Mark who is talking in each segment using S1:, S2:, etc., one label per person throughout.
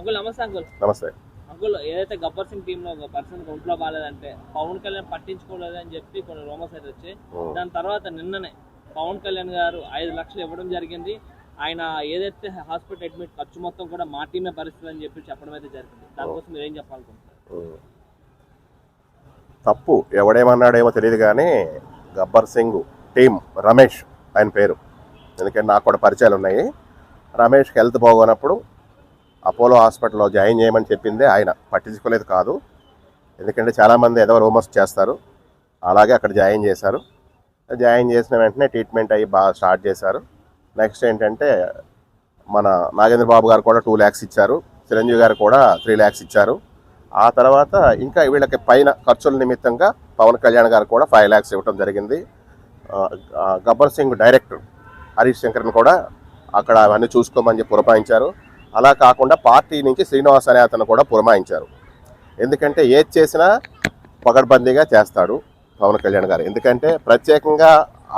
S1: Uncle నమస్తే uncle.
S2: నమస్తే
S1: uncle, ఏదైతే గబ్బర్ సింగ్ టీమ్ లో ఒక పర్సన్ ఒంట్లో బాగాలేదంటే పవన్ కళ్యాణ్ పట్టించుకోలేదని చెప్పి కొన్ని రూమర్స్ అయితే వచ్చాయి. దాని తర్వాత నిన్ననే పవన్ కళ్యాణ్ గారు 5 లక్షలు ఇవ్వడం జరిగింది. ఆయన ఏదైతే హాస్పిటల్ అడ్మిట్ ఖర్చు మొత్తం కూడా మా టీమే భరిస్తుంది అని చెప్పి చెప్పడం అయితే జరిగింది. దానికోసం మీరు ఏం చెప్పాలనుకుంటున్నారు?
S2: తప్పు ఎవడేమన్నాడేమో తెలియదు కానీ గబ్బర్ సింగ్ టీం రమేష్ ఆయన పేరు, ఎందుకంటే నాకు కూడా పరిచయాలు ఉన్నాయి. రమేష్కి హెల్త్ బాగోనప్పుడు అపోలో హాస్పిటల్లో జాయిన్ చేయమని చెప్పిందే ఆయన, పట్టించుకోలేదు కాదు. ఎందుకంటే చాలామంది ఏదో రూమర్స్ చేస్తారు, అలాగే అక్కడ జాయిన్ చేశారు. జాయిన్ చేసిన వెంటనే ట్రీట్మెంట్ అయ్యి బాగా స్టార్ట్ చేశారు. నెక్స్ట్ ఏంటంటే మన నాగేంద్ర బాబు గారు కూడా 2 lakhs ఇచ్చారు, చిరంజీవి గారు కూడా 3 lakhs ఇచ్చారు. ఆ తర్వాత ఇంకా వీళ్ళకి పైన ఖర్చుల నిమిత్తంగా పవన్ కళ్యాణ్ గారు కూడా 5 lakhs ఇవ్వడం జరిగింది. గబ్బర్ సింగ్ డైరెక్టర్ హరీష్ శంకర్ని కూడా అక్కడ అవన్నీ చూసుకోమని చెప్పి పురమాయించారు. అలా కాకుండా పార్టీ నుంచి శ్రీనివాస్ అనే అతను కూడా పురమాయించారు. ఎందుకంటే ఏది చేసినా పకడ్బందీగా చేస్తాడు పవన్ కళ్యాణ్ గారు. ఎందుకంటే ప్రత్యేకంగా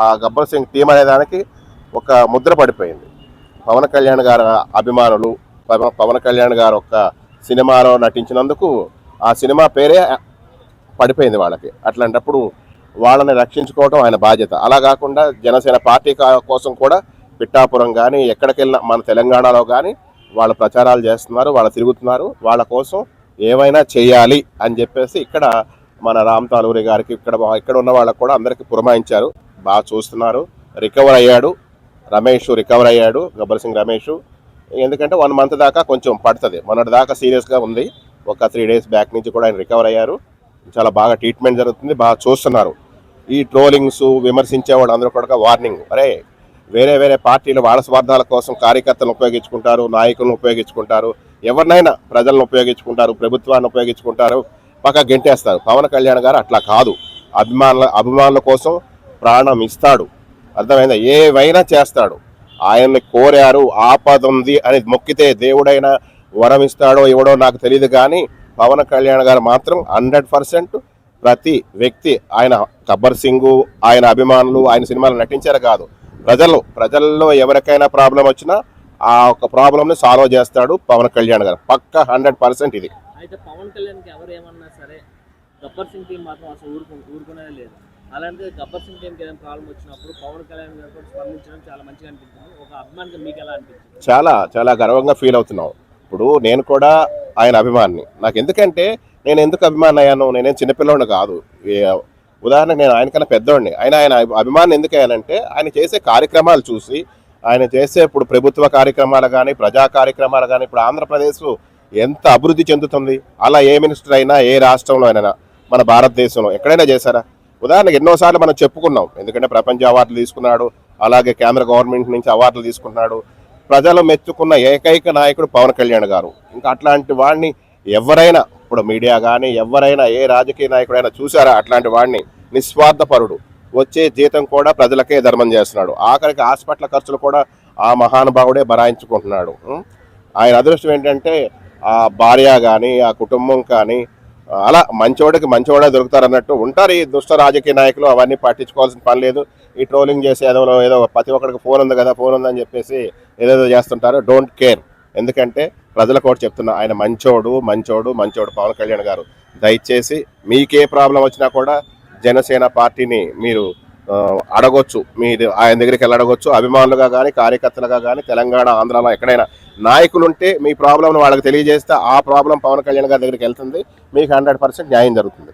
S2: ఆ గబ్బర్ సింగ్ టీం అనే దానికి ఒక ముద్ర పడిపోయింది. పవన్ కళ్యాణ్ గారు అభిమానులు పవన్ కళ్యాణ్ గారు ఒక సినిమాలో నటించినందుకు ఆ సినిమా పేరే పడిపోయింది వాళ్ళకి. అట్లాంటప్పుడు వాళ్ళని రక్షించుకోవడం ఆయన బాధ్యత. అలా కాకుండా జనసేన పార్టీ కోసం కూడా పిఠాపురం కానీ ఎక్కడికి వెళ్ళినా మన తెలంగాణలో కానీ వాళ్ళ ప్రచారాలు చేస్తున్నారు, వాళ్ళు తిరుగుతున్నారు. వాళ్ళ కోసం ఏమైనా చేయాలి అని చెప్పేసి ఇక్కడ మన రామ్ తాలూరి గారికి ఇక్కడ ఉన్న వాళ్ళకు కూడా అందరికీ పురమాయించారు. బాగా చూస్తున్నారు. రికవర్ అయ్యాడు రమేష్, రికవర్ అయ్యాడు గబ్బర్ సింగ్ రమేష్. ఎందుకంటే 1 month దాకా కొంచెం పడుతుంది, మొన్నటి దాకా సీరియస్గా ఉంది. ఒక 3 days బ్యాక్ నుంచి కూడా ఆయన రికవర్ అయ్యారు. చాలా బాగా ట్రీట్మెంట్ జరుగుతుంది, బాగా చూస్తున్నారు. ఈ ట్రోలింగ్స్ విమర్శించే వాళ్ళు అందరూ కూడా వార్నింగ్, అరే వేరే వేరే పార్టీలు వాళ్ళ స్వార్థాల కోసం కార్యకర్తలను ఉపయోగించుకుంటారు, నాయకులను ఉపయోగించుకుంటారు, ఎవరినైనా ప్రజలను ఉపయోగించుకుంటారు, ప్రభుత్వాన్ని ఉపయోగించుకుంటారు, పక్క గెంటేస్తారు. పవన్ కళ్యాణ్ గారు అట్లా కాదు, అభిమానుల కోసం ప్రాణం ఇస్తాడు, అర్థమైందా? ఏవైనా చేస్తాడు. ఆయన్ని కోరారు, ఆపద ఉంది అని మొక్కితే దేవుడైనా వరం ఇస్తాడో ఇవ్వడో నాకు తెలియదు, కానీ పవన్ కళ్యాణ్ గారు మాత్రం 100% ప్రతి వ్యక్తి, ఆయన గబ్బర్ సింగ్ ఆయన అభిమానులు ఆయన సినిమాలు నటించారు కాదు, ప్రజల్లో ఎవరికైనా ప్రాబ్లం వచ్చినా ఆ ఒక ప్రాబ్లంని సాల్వ్ చేస్తాడు పవన్ కళ్యాణ్ గారు, పక్క 100% ఇది.
S1: అయితే పవన్ కళ్యాణ్కి ఎవరు ఏమన్నా సరే గబ్బర్ సింగ్ టీం మాత్రం అసలు ఊరుకునేది లేదు. అలాంటి గబ్బర్ సింగ్ టీంకి ఏదైనా ప్రాబ్లం వచ్చినప్పుడు పవన్ కళ్యాణ్ గారు కూడా స్పందించడం చాలా మంచిగా అనిపిస్తుంది. ఒక అభిమానిగా మీకు ఎలా అనిపించింది?
S2: చాలా చాలా గర్వంగా ఫీల్ అవుతున్నాం. ఇప్పుడు నేను కూడా ఆయన అభిమాని. నాకు ఎందుకంటే నేను ఎందుకు అభిమాని అయ్యాను, నేనేం చిన్నపిల్లోడిని కాదు. ఉదాహరణకు నేను ఆయనకన్నా పెద్దోడిని. ఆయన అభిమాని ఎందుకు అయ్యానంటే ఆయన చేసే కార్యక్రమాలు చూసి, ఆయన చేసే ఇప్పుడు ప్రభుత్వ కార్యక్రమాలు కానీ ప్రజా కార్యక్రమాలు కానీ, ఇప్పుడు ఆంధ్రప్రదేశ్ ఎంత అభివృద్ధి చెందుతుంది. అలా ఏ మినిస్టర్ అయినా ఏ రాష్ట్రంలో అయినా మన భారతదేశంలో ఎక్కడైనా చేశారా? ఉదాహరణకు ఎన్నోసార్లు మనం చెప్పుకున్నాం, ఎందుకంటే ప్రపంచ అవార్డులు తీసుకున్నాడు, అలాగే కేంద్ర గవర్నమెంట్ నుంచి అవార్డులు తీసుకున్నాడు. ప్రజలు మెచ్చుకున్న ఏకైక నాయకుడు పవన్ కళ్యాణ్ గారు. ఇంకా అట్లాంటి వాడిని ఎవరైనా, ఇప్పుడు మీడియా కానీ ఎవరైనా ఏ రాజకీయ నాయకుడైనా చూసారా? అట్లాంటి వాడిని నిస్వార్థపరుడు, వచ్చే జీతం కూడా ప్రజలకే ధర్మం చేస్తున్నాడు. ఆఖరికి హాస్పిటల్ ఖర్చులు కూడా ఆ మహానుభావుడే భరాయించుకుంటున్నాడు. ఆయన అదృష్టం ఏంటంటే ఆ భార్య కానీ ఆ కుటుంబం కానీ అలా మంచోడికి మంచోడే దొరుకుతారు అన్నట్టు ఉంటారు. ఈ దుష్ట రాజకీయ నాయకులు అవన్నీ పట్టించుకోవాల్సిన పని లేదు. ఈ ట్రోలింగ్ చేసే ఏదో ప్రతి ఒక్కరికి ఫోన్ ఉంది కదా, ఫోన్ ఉందని చెప్పేసి ఏదేదో చేస్తుంటారు. Don't care. ఎందుకంటే ప్రజలకు కూడా చెప్తున్నా, ఆయన మంచోడు పవన్ కళ్యాణ్ గారు. దయచేసి మీకే ప్రాబ్లం వచ్చినా కూడా జనసేన పార్టీని మీరు అడగొచ్చు, మీరు ఆయన దగ్గరికి వెళ్ళి అడగొచ్చు. అభిమానులుగా కానీ కార్యకర్తలుగా కానీ తెలంగాణ ఆంధ్రాలో ఎక్కడైనా నాయకులు ఉంటే మీ ప్రాబ్లం వాళ్ళకి తెలియజేస్తే ఆ ప్రాబ్లం పవన్ కళ్యాణ్ గారి దగ్గరికి వెళ్తుంది, మీకు 100% న్యాయం జరుగుతుంది.